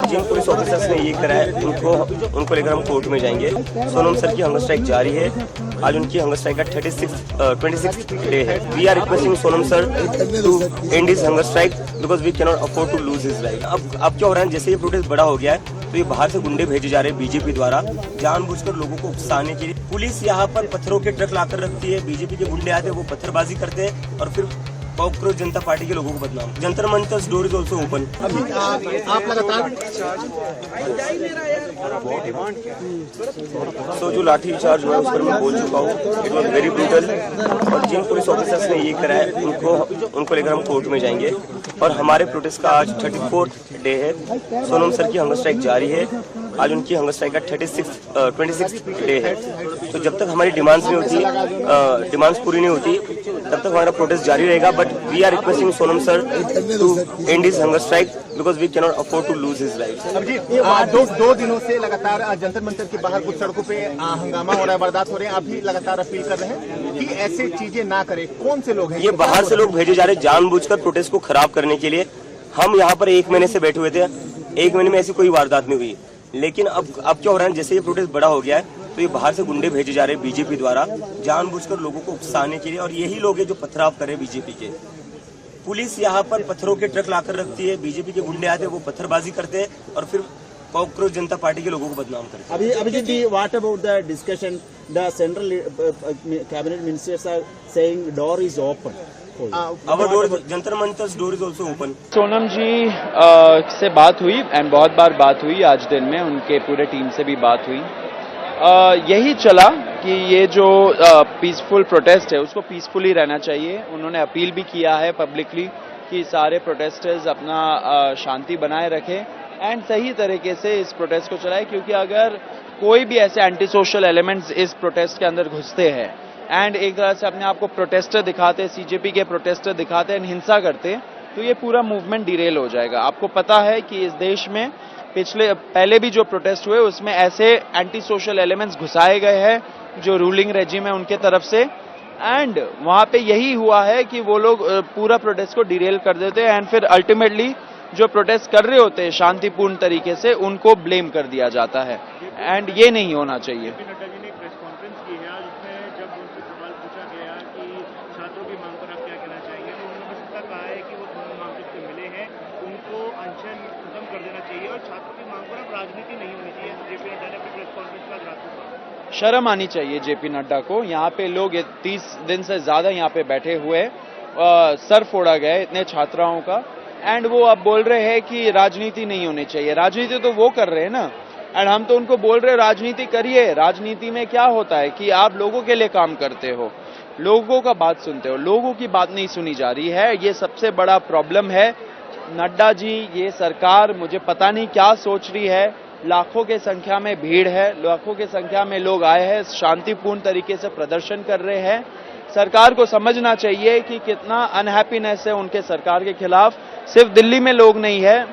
जिन police officers ने ये करा है उनको लेकर हम कोर्ट में जाएंगे। सोनम सर की हंगर स्ट्राइक जारी है। आज उनकी हंगर स्ट्राइक का 26 डे है। We are requesting Sonam sir to end his hunger strike because we can not afford to lose his life. अब क्या हो रहा है, जैसे ये प्रोटेस्ट बड़ा हो गया है तो ये बाहर से गुंडे भेजे जा रहे हैं बीजेपी द्वारा जानबूझकर लोगों को उकसाने के लिए। पुलिस यहाँ पर पत्थरों के ट्रक लाकर रखती है, बीजेपी के गुंडे आते हैं, वो पत्थरबाजी करते हैं और फिर कांग्रेस जनता पार्टी के लोगों को बदनाम। Jantar Mantar door is also open. आप लगातार तो जो लाठी चार्ज हुआ है उस पर मैं बोल चुका हूँ, इट वॉज वेरी ब्रूटल। और जिन पुलिस ऑफिसर्स ने ये करा है उनको लेकर हम कोर्ट में जाएंगे। और हमारे प्रोटेस्ट का आज 34th डे है। सोनम सर की हंगर स्ट्राइक जारी है। आज उनकी हंगर स्ट्राइक का 26 डे है। तो जब तक हमारी डिमांड्स नहीं होती, डिमांड्स पूरी नहीं होती, तब तक हमारा प्रोटेस्ट जारी रहेगा। But we are requesting Sonam sir to end his hunger strike because we can not afford to lose his life. दो दिनों से लगातार जंतर मंतर के बाहर कुछ सड़कों पे हंगामा हो रहा है, वारदात हो रहे हैं। आप भी लगातार अपील कर रहे हैं कि ऐसे चीजें ना करें। कौन से लोग हैं? ये बाहर से लोग भेजे जा रहे हैं जानबूझकर प्रोटेस्ट को खराब करने के लिए। हम यहाँ पर 1 महीने से बैठे हुए थे, 1 महीने में ऐसी कोई वारदात नहीं हुई। लेकिन अब क्या हो रहा है, जैसे ये प्रोटेस्ट बड़ा हो गया है तो ये बाहर से गुंडे भेजे जा रहे हैं बीजेपी द्वारा जानबूझकर लोगों को उकसाने के लिए। और यही लोग हैं जो पथराव कर रहे हैं बीजेपी के। पुलिस यहाँ पर पत्थरों के ट्रक लाकर रखती है, बीजेपी के गुंडे आते हैं, वो पत्थरबाजी करते हैं और फिर कांग्रेस जनता पार्टी के लोगों को बदनाम करते हैं। Abhijit ji, what about the discussion? The central cabinet ministers are saying door is open. Our door, Jantar Mantar door is also open. Sonam ji से बात हुई एंड बहुत बार बात हुई, आज दिन में उनके पूरे टीम से भी बात हुई। यही चला कि ये जो पीसफुल प्रोटेस्ट है उसको पीसफुली रहना चाहिए। उन्होंने अपील भी किया है पब्लिकली कि सारे प्रोटेस्टर्स अपना शांति बनाए रखें एंड सही तरीके से इस प्रोटेस्ट को चलाएं, क्योंकि अगर कोई भी ऐसे एंटी सोशल एलिमेंट्स इस प्रोटेस्ट के अंदर घुसते हैं एंड एक तरह से अपने आप को प्रोटेस्टर दिखाते, सीजेपी के प्रोटेस्टर दिखाते एंड हिंसा करते, तो ये पूरा मूवमेंट डिरेल हो जाएगा। आपको पता है कि इस देश में पहले भी जो प्रोटेस्ट हुए उसमें ऐसे एंटी सोशल एलिमेंट्स घुसाए गए हैं जो रूलिंग रेजिम है उनके तरफ से, एंड वहां पे यही हुआ है कि वो लोग पूरा प्रोटेस्ट को डिरेल कर देते हैं एंड फिर अल्टीमेटली जो प्रोटेस्ट कर रहे होते हैं शांतिपूर्ण तरीके से उनको ब्लेम कर दिया जाता है एंड ये नहीं होना चाहिए। शर्म आनी चाहिए जेपी नड्डा को। यहाँ पे लोग 30 दिन से ज्यादा यहाँ पे बैठे हुए, सर फोड़ा गया इतने छात्राओं का, एंड वो अब बोल रहे हैं कि राजनीति नहीं होनी चाहिए। राजनीति तो वो कर रहे हैं ना, एंड हम तो उनको बोल रहे हैं राजनीति करिए। राजनीति में क्या होता है कि आप लोगों के लिए काम करते हो, लोगों का बात सुनते हो, लोगों की बात नहीं सुनी जा रही है। ये सबसे बड़ा प्रॉब्लम है। नड्डा जी, ये सरकार मुझे पता नहीं क्या सोच रही है। लाखों के संख्या में भीड़ है, लाखों के संख्या में लोग आए हैं, शांतिपूर्ण तरीके से प्रदर्शन कर रहे हैं। सरकार को समझना चाहिए कि कितना अनहैप्पीनेस है उनके सरकार के खिलाफ। सिर्फ दिल्ली में लोग नहीं है,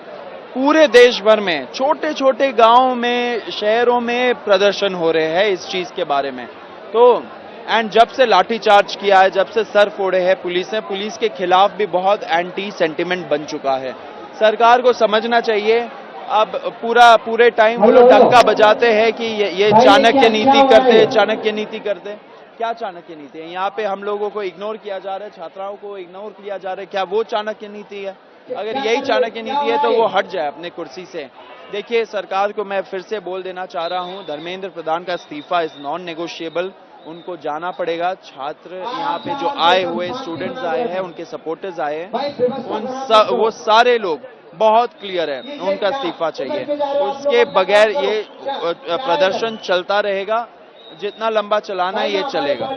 पूरे देश भर में छोटे छोटे गांवों में, शहरों में प्रदर्शन हो रहे हैं इस चीज के बारे में। तो एंड जब से लाठीचार्ज किया है, जब से सर फोड़े हैं पुलिस ने, पुलिस के खिलाफ भी बहुत एंटी सेंटिमेंट बन चुका है। सरकार को समझना चाहिए। अब पूरे टाइम वो लोग डंका बजाते हैं कि ये चाणक्य नीति करते, चाणक्य नीति करते। क्या चाणक्य नीति है? यहाँ पे हम लोगों को इग्नोर किया जा रहा है, छात्राओं को इग्नोर किया जा रहा है। क्या वो चाणक्य नीति है? अगर यही चाणक्य नीति है तो वो हट जाए अपने कुर्सी से। देखिए, सरकार को मैं फिर से बोल देना चाह रहा हूँ, धर्मेंद्र प्रधान का इस्तीफा इज नॉन नेगोशिएबल। उनको जाना पड़ेगा। छात्र यहाँ पे जो आए हुए स्टूडेंट्स आए हैं, उनके सपोर्टर्स आए हैं, वो सारे लोग बहुत क्लियर है, उनका इस्तीफा चाहिए। उसके बगैर ये प्रदर्शन चलता रहेगा, जितना लंबा चलाना है ये चलेगा।